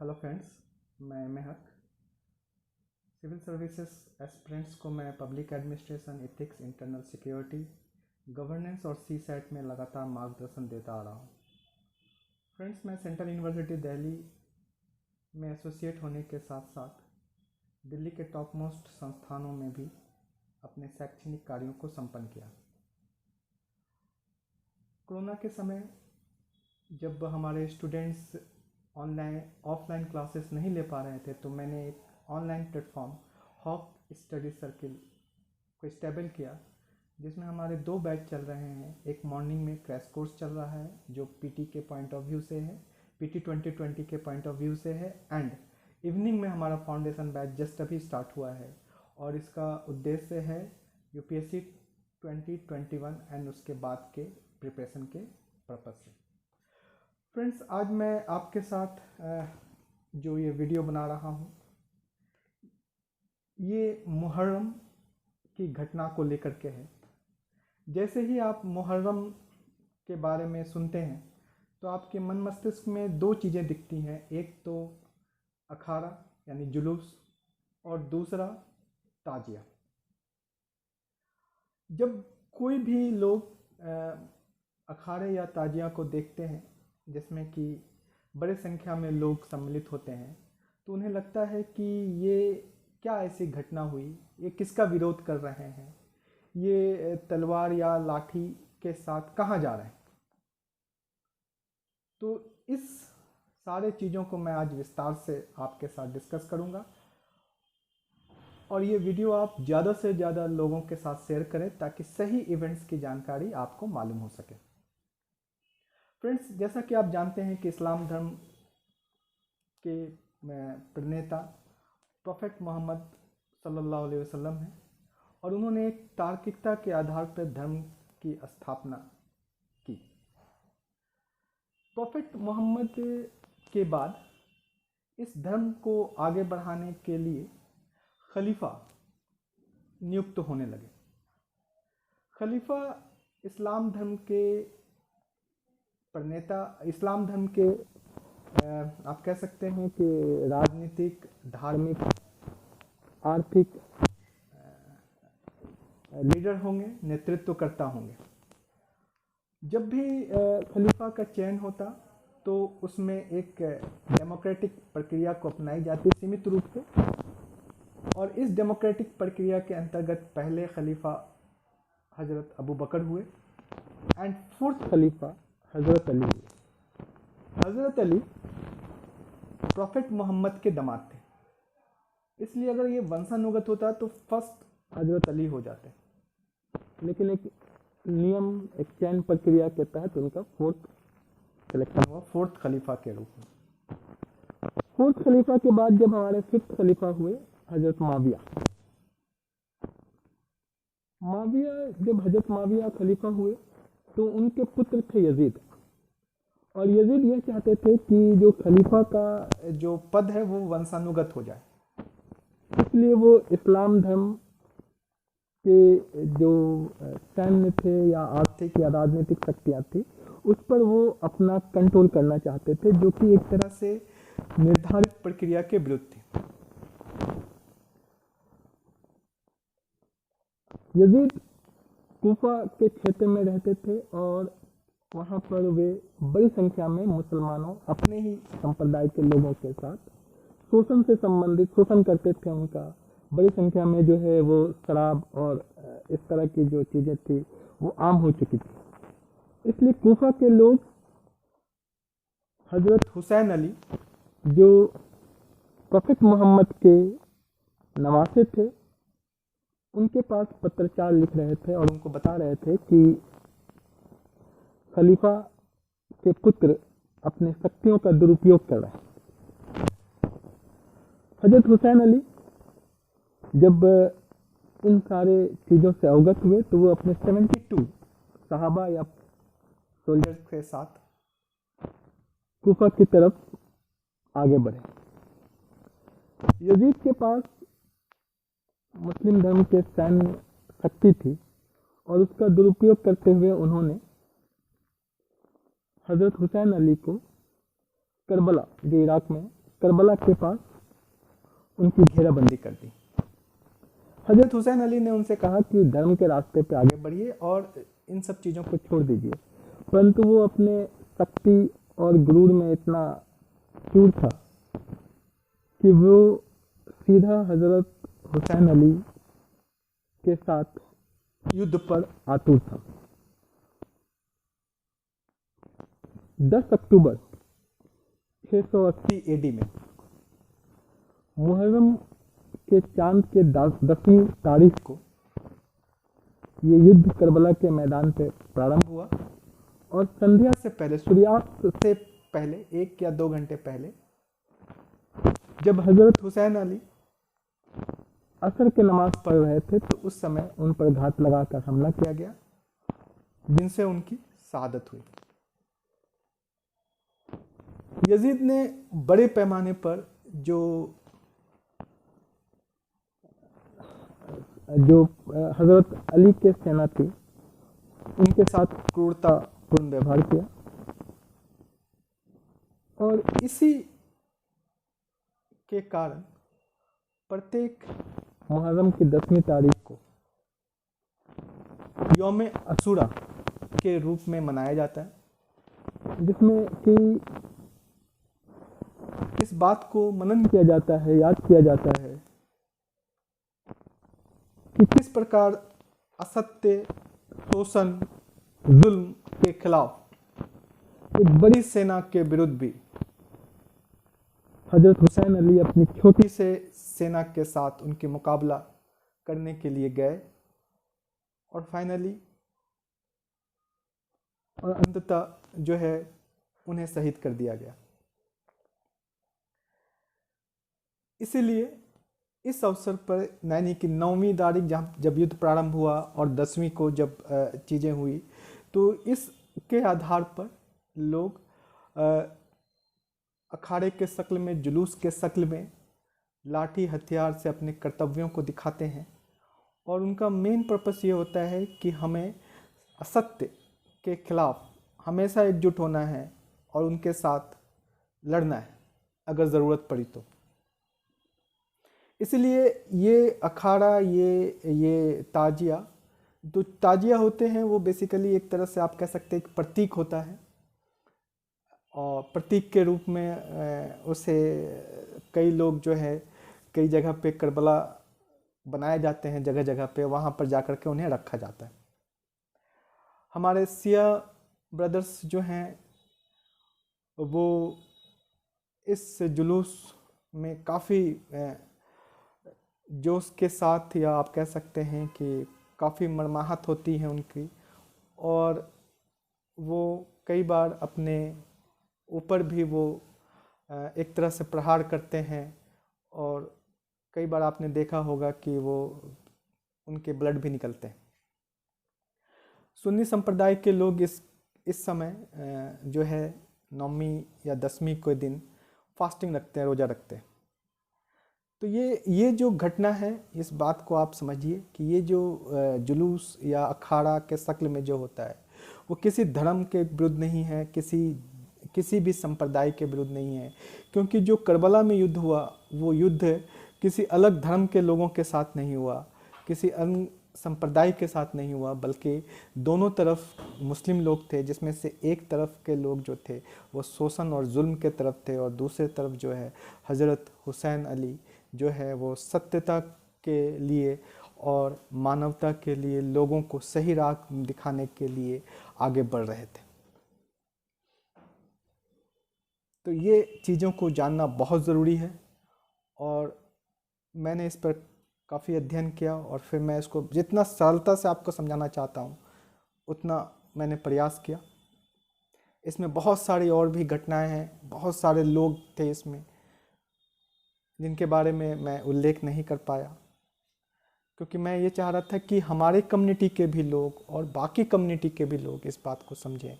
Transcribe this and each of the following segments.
Hello friends, मैं महक। Civil services aspirants को मैं public administration, ethics, internal security, governance और सीसैट में लगातार मार्गदर्शन देता आ रहा हूँ। फ्रेंड्स, मैं सेंट्रल यूनिवर्सिटी दिल्ली में एसोसिएट होने के साथ साथ दिल्ली के टॉप मोस्ट संस्थानों में भी अपने शैक्षणिक कार्यों को संपन्न किया। कोरोना के समय जब हमारे स्टूडेंट्स ऑफलाइन क्लासेस नहीं ले पा रहे थे, तो मैंने एक online platform hawk study circle को इस्टेबल किया, जिसमें हमारे 2 बैच चल रहे हैं। एक मॉर्निंग में क्रैश कोर्स चल रहा है जो पीटी के पॉइंट ऑफ व्यू से है, पीटी 2020 के पॉइंट ऑफ व्यू से है, एंड इवनिंग में हमारा फाउंडेशन बैच जस्ट अभी स्टार्ट हुआ है और इसका उद्देश्य है यूपीएससी 2021 एंड उसके बाद के प्रिपरेशन के पर्पज़ से। फ्रेंड्स, आज मैं आपके साथ जो ये वीडियो बना रहा हूँ, ये मुहर्रम की घटना को लेकर के है। जैसे ही आप मुहर्रम के बारे में सुनते हैं तो आपके मन मस्तिष्क में 2 चीज़ें दिखती हैं। एक तो अखाड़ा यानी जुलूस, और दूसरा ताजिया। जब कोई भी लोग अखाड़े या ताजिया को देखते हैं जिसमें कि बड़े संख्या में लोग सम्मिलित होते हैं, तो उन्हें लगता है कि ये क्या ऐसी घटना हुई, ये किसका विरोध कर रहे हैं, ये तलवार या लाठी के साथ कहाँ जा रहे हैं। तो इस सारे चीज़ों को मैं आज विस्तार से आपके साथ डिस्कस करूँगा और ये वीडियो आप ज़्यादा से ज़्यादा लोगों के साथ शेयर करें ताकि सही इवेंट्स की जानकारी आपको मालूम हो सके। फ्रेंड्स, जैसा कि आप जानते हैं कि इस्लाम धर्म के प्रणेता प्रोफेट मोहम्मद सल्लल्लाहु अलैहि वसल्लम हैं और उन्होंने एक तार्किकता के आधार पर धर्म की स्थापना की। प्रोफेट मोहम्मद के बाद इस धर्म को आगे बढ़ाने के लिए खलीफा नियुक्त होने लगे। खलीफा इस्लाम धर्म के प्रणेता, इस्लाम धर्म के आप कह सकते हैं कि राजनीतिक, धार्मिक, आर्थिक लीडर होंगे, नेतृत्वकर्ता होंगे। जब भी खलीफा का चयन होता तो उसमें एक डेमोक्रेटिक प्रक्रिया को अपनाई जाती सीमित रूप से, और इस डेमोक्रेटिक प्रक्रिया के अंतर्गत पहले खलीफा हज़रत अबू बकर हुए एंड 4th खलीफा हज़रत अली हुए। हज़रत अली प्रोफेट मोहम्मद के दामाद थे, इसलिए अगर ये वंशानुगत होता तो फर्स्ट हज़रत अली हो जाते, लेकिन एक नियम, एक चयन प्रक्रिया के तहत उनका 4th सिलेक्शन हुआ, 4th खलीफा के रूप में। 4th खलीफा के बाद जब हमारे 5th खलीफा हुए हज़रत माविया, जब हज़रत माविया खलीफा हुए तो उनके पुत्र थे यजीद, और यजीद ये चाहते थे कि जो खलीफा का जो पद है वो वंशानुगत हो जाए, इसलिए वो इस्लाम धर्म के जो सैन्य थे या आर्थिक या राजनीतिक शक्तियाँ थी उस पर वो अपना कंट्रोल करना चाहते थे, जो कि एक तरह से निर्धारित प्रक्रिया के विरुद्ध थी। यजीद कूफा के क्षेत्र में रहते थे और वहाँ पर वे बड़ी संख्या में मुसलमानों, अपने ही संप्रदाय के लोगों के साथ शोषण से संबंधित शोषण करते थे। उनका बड़ी संख्या में जो है वो शराब और इस तरह की जो चीज़ें थी वो आम हो चुकी थी। इसलिए कूफा के लोग हज़रत हुसैन अली, जो प्रोफेट मोहम्मद के नवासे थे, उनके पास पत्राचार लिख रहे थे और उनको बता रहे थे कि खलीफा के पुत्र अपने शक्तियों का दुरुपयोग कर रहे हैं। हज़रत हुसैन अली जब इन सारे चीज़ों से अवगत हुए तो वो अपने 72 सहाबा या सोल्जर्स के साथ कूफा की तरफ आगे बढ़े। यजीद के पास मुस्लिम धर्म के सैन्य शक्ति थी और उसका दुरुपयोग करते हुए उन्होंने हज़रत हुसैन अली को करबला, जो इराक में करबला के पास उनकी घेराबंदी कर दी। हजरत हुसैन अली ने उनसे कहा कि धर्म के रास्ते पे आगे बढ़िए और इन सब चीज़ों को छोड़ दीजिए, परंतु वो अपने शक्ति और गुरूर में इतना चूर था कि वो सीधा हजरत हुसैन अली के साथ युद्ध पर आतुर था। 10 अक्टूबर 680 AD में मुहर्रम के चांद के 10वीं तारीख को ये युद्ध करबला के मैदान पे प्रारंभ हुआ और संध्या से पहले, सूर्यास्त से पहले 1 या 2 घंटे पहले, जब हजरत हुसैन अली असर की नमाज पढ़ रहे थे तो उस समय उन पर घात लगाकर हमला किया गया, जिनसे उनकी शहादत हुई। यजीद ने बड़े पैमाने पर जो हजरत अली के सेना थी उनके साथ क्रूरतापूर्ण व्यवहार किया और इसी के कारण प्रत्येक मुहर्रम की 10वीं तारीख को यौम अशूरा के रूप में मनाया जाता है, जिसमें कि इस बात को मनन किया जाता है, याद किया जाता है कि किस प्रकार असत्य, शोषण, जुल्म के खिलाफ एक बड़ी सेना के विरुद्ध भी हजरत हुसैन अली अपनी छोटी से सेना के साथ उनके मुकाबला करने के लिए गए और फाइनली और अंततः जो है उन्हें शहीद कर दिया गया। इसीलिए इस अवसर पर यानी कि 9वीं तारीख जब युद्ध प्रारंभ हुआ और 10वीं को जब चीज़ें हुई तो इसके आधार पर लोग अखाड़े के शक्ल में, जुलूस के शक्ल में लाठी हथियार से अपने कर्तव्यों को दिखाते हैं और उनका मेन पर्पस ये होता है कि हमें असत्य के खिलाफ हमेशा एकजुट होना है और उनके साथ लड़ना है अगर ज़रूरत पड़ी तो। इसलिए ये अखाड़ा, ये ताजिया, जो ताजिया होते हैं वो बेसिकली एक तरह से आप कह सकते हैं एक प्रतीक होता है और प्रतीक के रूप में उसे कई लोग जो है कई जगह पे करबला बनाए जाते हैं, जगह जगह पे वहाँ पर जाकर के उन्हें रखा जाता है। हमारे सिया ब्रदर्स जो हैं वो इस जुलूस में काफ़ी जोश के साथ, या आप कह सकते हैं कि काफ़ी मरमाहत होती है उनकी, और वो कई बार अपने ऊपर भी वो एक तरह से प्रहार करते हैं और कई बार आपने देखा होगा कि वो उनके ब्लड भी निकलते हैं। सुन्नी संप्रदाय के लोग इस समय जो है 9वीं या 10वीं के दिन फास्टिंग रखते हैं, रोज़ा रखते हैं। तो ये जो घटना है, इस बात को आप समझिए कि ये जो जुलूस या अखाड़ा के शक्ल में जो होता है वो किसी धर्म के विरुद्ध नहीं है, किसी भी संप्रदाय के विरुद्ध नहीं है, क्योंकि जो करबला में युद्ध हुआ वो युद्ध किसी अलग धर्म के लोगों के साथ नहीं हुआ, किसी अन्य संप्रदाय के साथ नहीं हुआ, बल्कि दोनों तरफ मुस्लिम लोग थे, जिसमें से एक तरफ के लोग जो थे वो शोषण और जुल्म के तरफ थे और दूसरे तरफ जो है हज़रत हुसैन अली जो है वो सत्यता के लिए और मानवता के लिए, लोगों को सही राह दिखाने के लिए आगे बढ़ रहे थे। तो ये चीज़ों को जानना बहुत ज़रूरी है और मैंने इस पर काफ़ी अध्ययन किया और फिर मैं इसको जितना सरलता से आपको समझाना चाहता हूँ उतना मैंने प्रयास किया। इसमें बहुत सारी और भी घटनाएं हैं, बहुत सारे लोग थे इसमें जिनके बारे में मैं उल्लेख नहीं कर पाया, क्योंकि मैं ये चाह रहा था कि हमारे कम्युनिटी के भी लोग और बाकी कम्युनिटी के भी लोग इस बात को समझें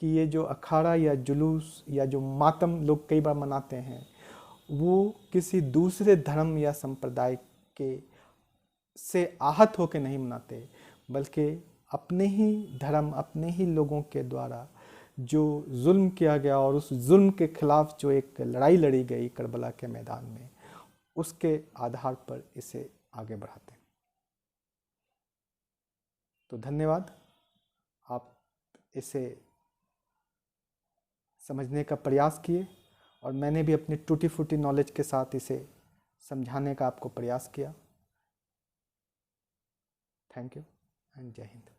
कि ये जो अखाड़ा या जुलूस या जो मातम लोग कई बार मनाते हैं वो किसी दूसरे धर्म या संप्रदाय के से आहत होकर नहीं मनाते, बल्कि अपने ही धर्म, अपने ही लोगों के द्वारा जो जुल्म किया गया और उस जुल्म के खिलाफ जो एक लड़ाई लड़ी गई करबला के मैदान में, उसके आधार पर इसे आगे बढ़ाते हैं। तो धन्यवाद, आप इसे समझने का प्रयास किए और मैंने भी अपनी टूटी फूटी नॉलेज के साथ इसे समझाने का आपको प्रयास किया। थैंक यू एंड जय हिंद।